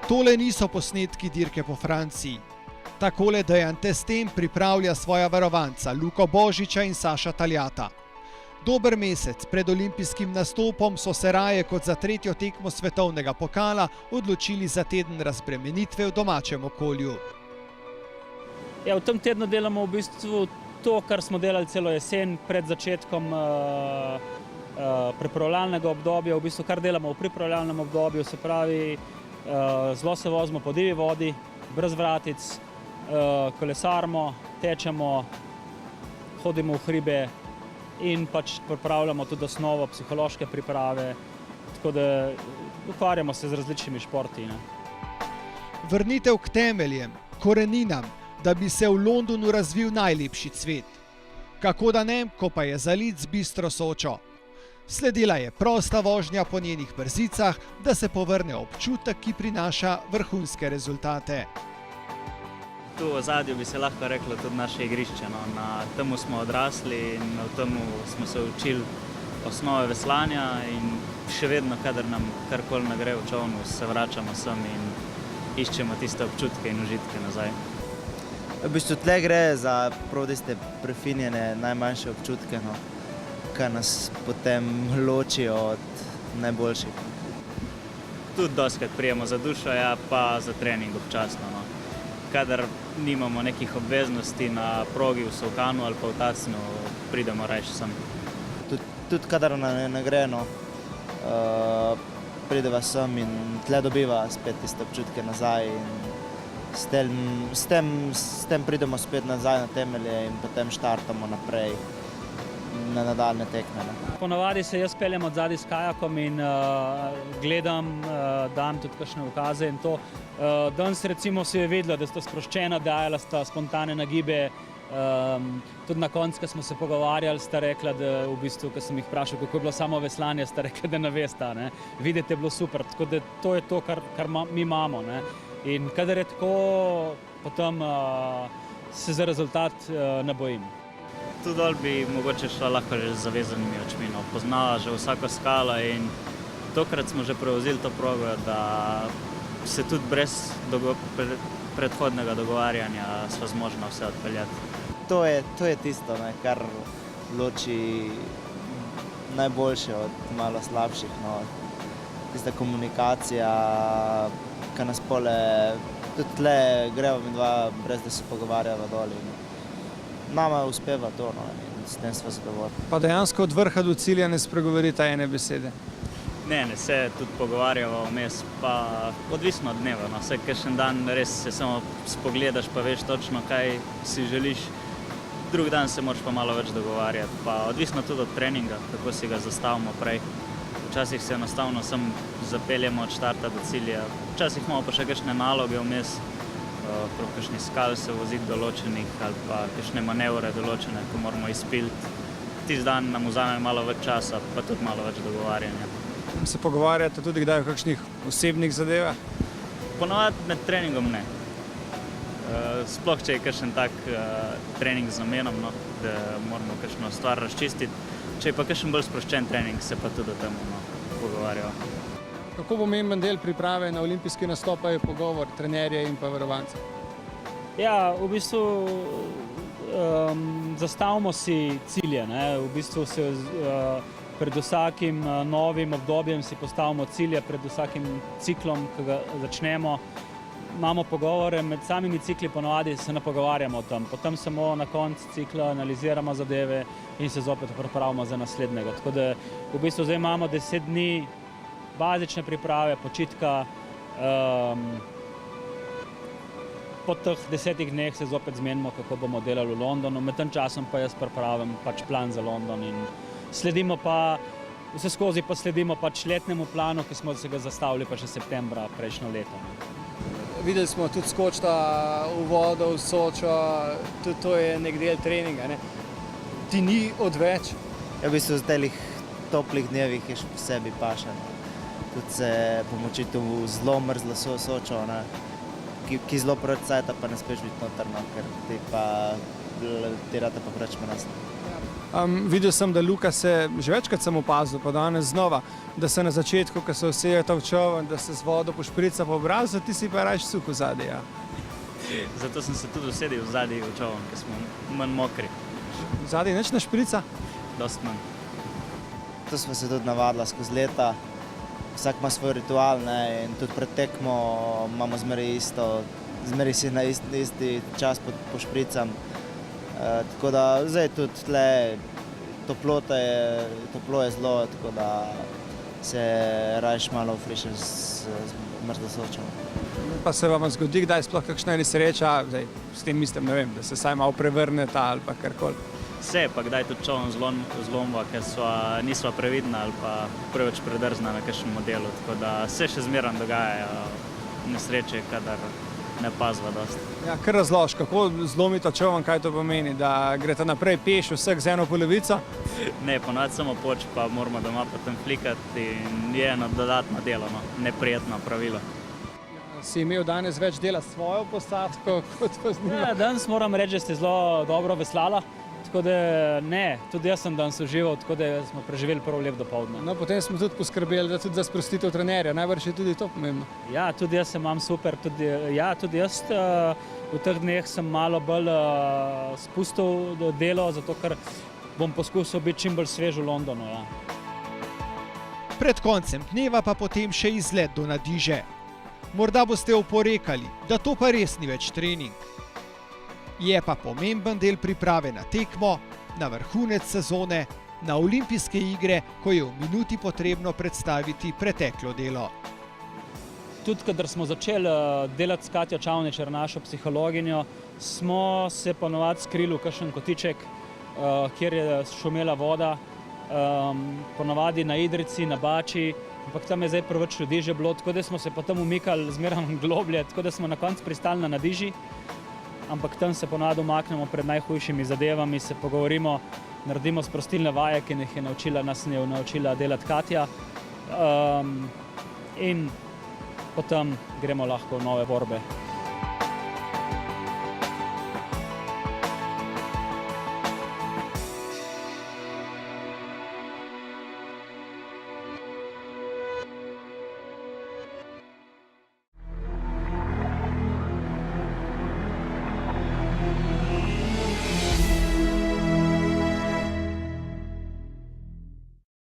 Tole niso posnetki dirke po Franciji. Takole Dejan Testen pripravlja svoja varovanca Luko Božiča in Saša Taljata. Dober mesec pred olimpijskim nastopom so se raje kot za tretjo tekmo svetovnega pokala odločili za teden razbremenitve v domačem okolju. Ja, v tem tednu delamo v bistvu to, kar smo delali celo jesen pred začetkom pripravljalnega obdobja. V bistvu kar delamo v pripravljalnem obdobju, se pravi, zelo se vozimo po divji vodi, brez vratic, kolesarimo, tečemo, hodimo v hribe in pač pripravljamo tudi osnovo psihološke priprave, tako da ukvarjamo se z različnimi športi. Vrnitev k temeljem, koreninam, da bi se v Londonu razvil najlepši cvet. Kako da ne, ko pa je zalit z bistro Sočo. Sledila je prosta vožnja po njenih brzicah, da se povrne občutek, ki prinaša vrhunske rezultate. Tu v ozadju bi se lahko reklo tudi naše igrišče. Na temu smo odrasli in v temu smo se učili osnove veslanja in še vedno, kadar nam karkoli ne gre v čovnu, se vračamo sem in iščemo tiste občutke in užitke nazaj. V bistvu tle gre za prav tiste prefinjene najmanjše občutke, kar nas potem loči od najboljših. Tudi dostikrat prijemo za dušo, ja, pa za trening občasno. Kadar nimamo nekih obveznosti na progi v Solkanu ali pa v Tacnu, pridemo rajši sem. Tudi kadar nam ne gre, prideva sem in tle dobiva spet tiste občutke nazaj in s tem pridemo spet nazaj na temelje in potem štartamo naprej na nadaljne tekme. Ponavadi se jaz peljem od zadaj s kajakom in gledam, dam tudi kakšne ukaze in to. Danes recimo se je vedelo, da sta sproščena, dajala sta spontane nagibe. Tudi na koncu, ko smo se pogovarjali, sta rekla, da v bistvu, ko sem jih vprašal, kako je bilo samo veslanje, sta rekla, da ne vesta. Videti je bilo super, tako da to je to, kar mi imamo. In kadar je tako, potem se za rezultat ne bojim. Tu dol bi mogoče šla lahko že z zavezanimi očmi. Poznala že vsako skalo in tokrat smo že prevozili to progo, da se tudi brez predhodnega dogovarjanja sva zmožna vse odpeljati. To je tisto, kar loči najboljše od malo slabših. Tista komunikacija, ki nas pole, tudi tle greva mi dva, brez da se pogovarjava dol. Nama uspeva to in s tem sva zadovoljni. Pa dejansko od vrha do cilja ne spregovorita ene besede? Ne, se tudi pogovarjava vmes, pa odvisno od dneva. Vse kakšen dan res se samo spogledaš, pa veš točno, kaj si želiš. Drug dan se moraš pa malo več dogovarjati, pa odvisno tudi od treninga, kako si ga zastavimo prej. Včasih se enostavno samo zapeljemo od štarta do cilja, včasih imamo pa še kakšne naloge vmes, prav kakšni skal se voziti določenih ali pa kakšne manevre določene, ko moramo izpiliti. Tisti dan nam vzame malo več časa, pa tudi malo več dogovarjanja. Se pogovarjate tudi kdaj o kakšnih osebnih zadevah? Ponavadi med treningom ne. Sploh, če je kakšen tak trening z namenom, da moramo kakšno stvar razčistiti. Če je pa kakšen bolj sproščen trening, se pa tudi o tem pogovarjava. Kako pomemben del priprave na olimpijski nastop je pogovor trenerja in pa varovanca? Ja, v bistvu zastavimo si cilje. V bistvu se pred vsakim novim obdobjem si postavimo cilje, pred vsakim ciklom, ki ga začnemo. Imamo pogovore, med samimi cikli ponavadi se ne pogovarjamo o tem. Potem samo na koncu cikla analiziramo zadeve in se zopet pripravimo za naslednjega. Tako da v bistvu zdaj imamo 10 dni bazične priprave, počitka. Po teh 10 dneh se zopet zmenimo, kako bomo delali v Londonu. Med tem časom pa jaz pripravim plan za London in sledimo pa, vse skozi pa sledimo letnemu planu, ki smo se ga zastavili pa še septembra prejšnjo leto. Videli smo tudi skočita v vodo, v Sočo, tudi to je nek del treninga. Ti ni odveč? Ja, v bistvu v telih toplih dnevih je še posebej pašen. Tudi se pomočiti v zelo mrzlo Sočo, ki zelo proti cajta pa ne speš biti noter, ker ti rata pa preč manasno. Videl sem, da Luka se, že večkrat sem opazil, pa danes znova, da se na začetku, ko se usejeta v čovn, da se z vodo pošprica po obrazu, ti si pa rajš suh v zadnji. Ja. Zato sem se tudi usedel v zadnji v čovn, ker smo manj mokri, V zadnji nič ne šprica? dosti manj. To smo se tudi navadili skozi leta. Vsak ima svoj ritual, ne, in tudi pred tekmo imamo zmeraj isto, zmeraj si na isti čas pošpricam. Tako da zdaj tudi tle toplo je zelo, tako da se rajš malo frišem z mrzlo Sočo. Pa se vam zgodi kdaj sploh kakšna nesreča, zdaj, s tem mislim, ne vem, da se saj malo prevrneta ali pa karkoli. Vse je pa kdaj tudi čovn zlomba, ker nisva previdna ali pa preveč predrzna na kakšnem modelu, tako da se še zmeraj dogajajo nesreče, kadar ne pazva dosti. Ja, kar razlož, kako zlomita čovn, kaj to pomeni, da greste naprej peš vseh z eno polovico? Ne, ponovadi samo poč, pa moramo doma potem flikati in je eno dodatno delo, no, neprijetno pravilo. Si imel danes več dela s svojo posadko, kot pa z njima? Ja, danes moram reči, da ste zelo dobro veslala. Tako da ne, tudi jaz sem danes užival, tako da smo preživeli prav lep dopoldne. No, potem smo tudi poskrbeli, da tudi za sprostitev trenerja, najbrž je tudi to pomembno. Ja, tudi jaz se imam super, tudi jaz v teh dneh sem malo bolj spustil delo, zato ker bom poskusil biti čim bolj svež v Londonu. Ja. Pred koncem dneva pa potem še izlet do Nadiže. Morda boste oporekali, da to pa res ni več trening. Je pa pomemben del priprave na tekmo, na vrhunec sezone, na olimpijske igre, ko je v minuti potrebno predstaviti preteklo delo. Tudi, kadar smo začeli delati s Katjo Čavničar, našo psihologinjo, smo se ponovadi skrili v kakšen kotiček, kjer je šumela voda, ponovadi na Idrijci, na Bači, ampak tam je zdaj preveč ljudi že bilo, tako da smo se potem umikali zmeraj globlje, tako da smo na koncu pristali na Nadiži. Ampak tam se ponavadi umaknemo pred najhujšimi zadevami, se pogovorimo, naredimo sprostilne vaje, ki nas je naučila delati Katja. In potem gremo lahko v nove borbe.